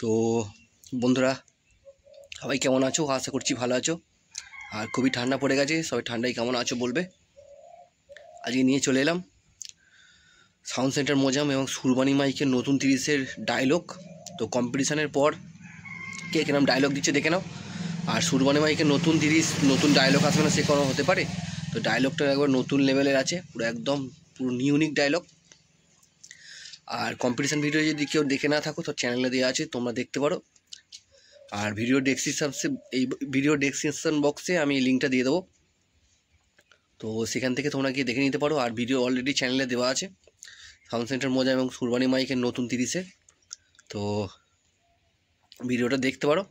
তো বন্ধুরা সবাই কেমন আছো? আশা করছি ভালো আছো। আর খুবই ঠান্ডা পড়ে গেছে, সবাই ঠান্ডায় কেমন আছো বলবে। আজকে নিয়ে চলে এলাম সাউন্ড সেন্টার মোজাম এবং সুরবানি মাইকের নতুন 30-এর ডায়লগ। তো কম্পিটিশানের পর কে কিরম ডায়লগ দিচ্ছে দেখে নাও। আর সুরবানি মাইকের নতুন 30 নতুন ডায়লগ আসবে না সে কোনো হতে পারে। তো ডায়লগটা একবার নতুন লেভেলের আছে, পুরো ইউনিক ডায়লগ। আর কম্পিটিশান ভিডিও যদি কেউ দেখে না থাকো তো চ্যানেলে দেওয়া আছে, তোমরা দেখতে পারো। আর ভিডিও ডেসক্রিপশন বক্সে আমি লিঙ্কটা দিয়ে দেবো, তো সেখান থেকে তোমরা গিয়ে দেখে নিতে পারো। আর ভিডিও অলরেডি চ্যানেলে দেওয়া আছে সাউন্ড সেন্টার মোজা এবং সুরবানি মাইকের নতুন 30-এ, তো ভিডিওটা দেখতে পারো।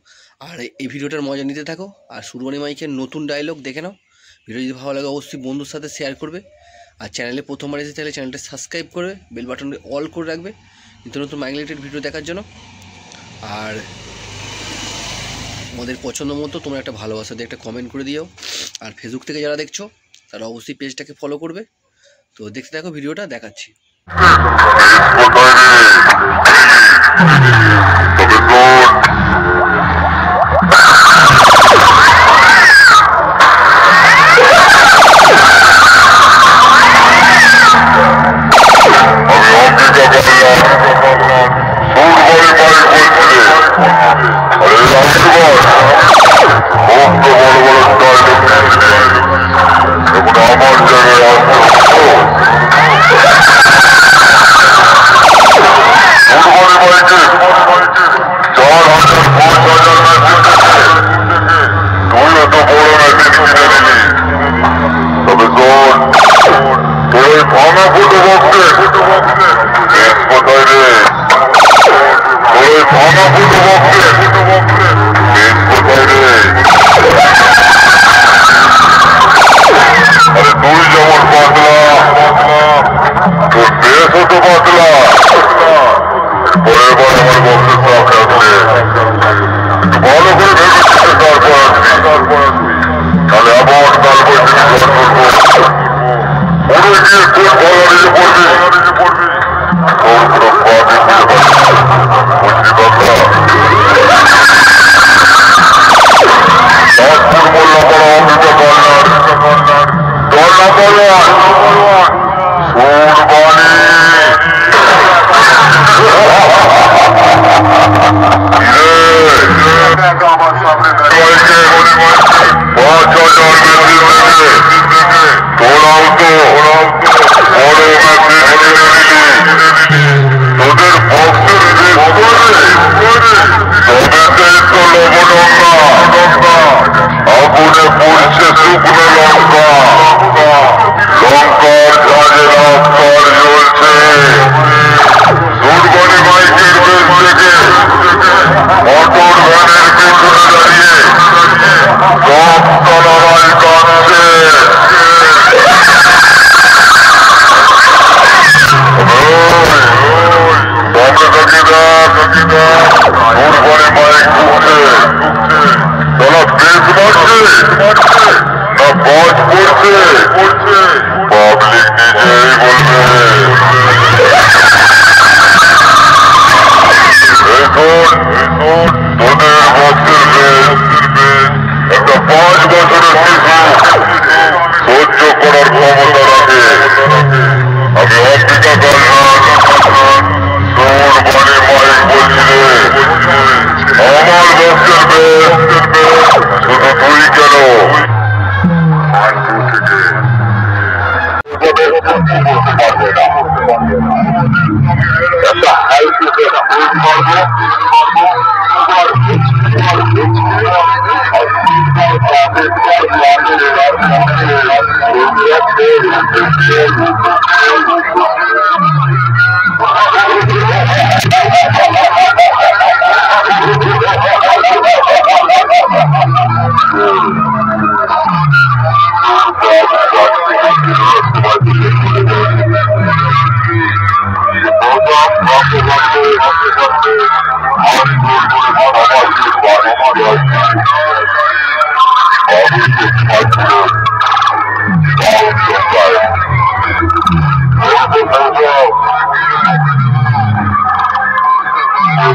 আর এই ভিডিওটার মজা নিতে থাকো। আর সুরবানি মাইকের নতুন ডায়লগ দেখে নাও। ভিডিও যদি ভালো লাগে অবশ্যই বন্ধুর সাথে শেয়ার করবে। আর চ্যানেলে প্রথমবার এসে তাহলে চ্যানেলটা সাবস্ক্রাইব করবে, বেল বাটনটা অল করে রাখবে নিত্য নতুন মাইক রিলেটেড ভিডিও দেখার জন্য। আর আমাদের পছন্দ মতো তোমরা একটা ভালোবাসা দিয়ে একটা কমেন্ট করে দিও। আর ফেসবুক থেকে যারা দেখছো তারা অবশ্যই পেজটাকে ফলো করবে। তো দেখতে থাকো, ভিডিওটা দেখাচ্ছি।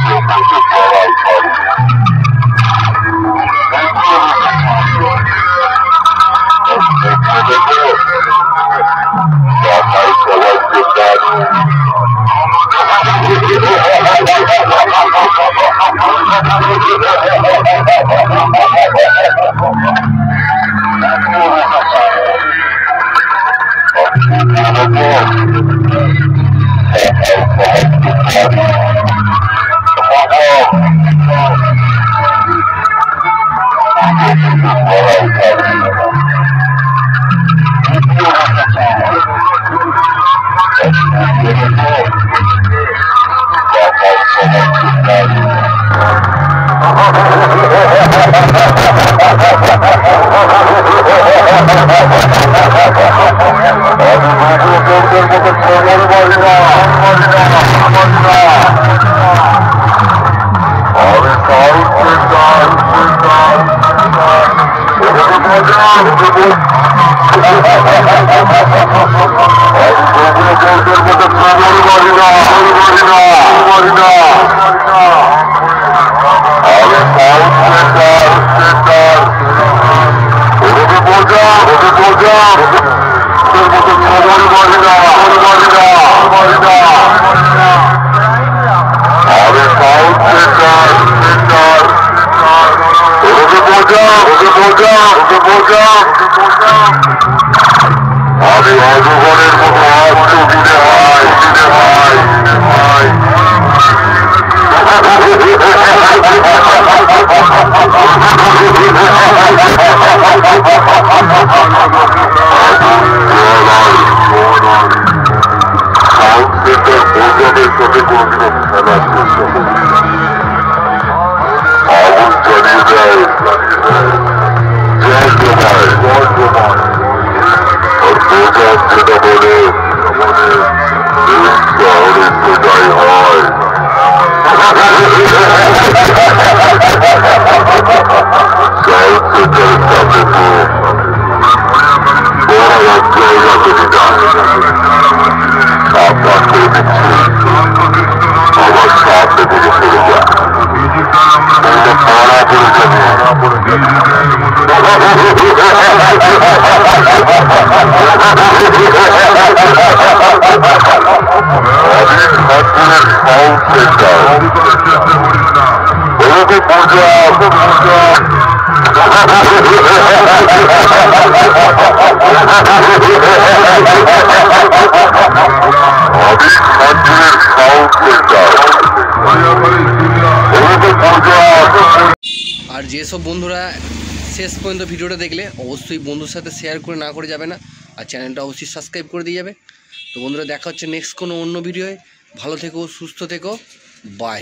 Thank you. আমি অজগরের মতো আসতে দিতে হয় প্রোগ্রামের সাথে কোনদিনও খেলার চেষ্টা করি আগুন জ্বালিয়ে দেয় জল জমায় আর প্রোগ্রাম যেটা বলে শহরে সেটাই হয় সাউথ সেন্টারের সামনে তো বড় এক জায়গা থেকে যায় সাবধান করে দিচ্ছি আমার সামনে থেকে সরে যায় ধরা পড়ে যাবে সাউথ সেন্টার ওরকম পূজা আর যেসব বন্ধুরা শেষ পর্যন্ত ভিডিওটা দেখলে অবশ্যই বন্ধুর সাথে শেয়ার করে না করে যাবে না, আর চ্যানেলটা অবশ্যই সাবস্ক্রাইব করে দিয়ে যাবে। তো বন্ধুরা দেখা হচ্ছে নেক্সট কোনো অন্য ভিডিওয়। ভালো থেকো, সুস্থ থেকো, বাই।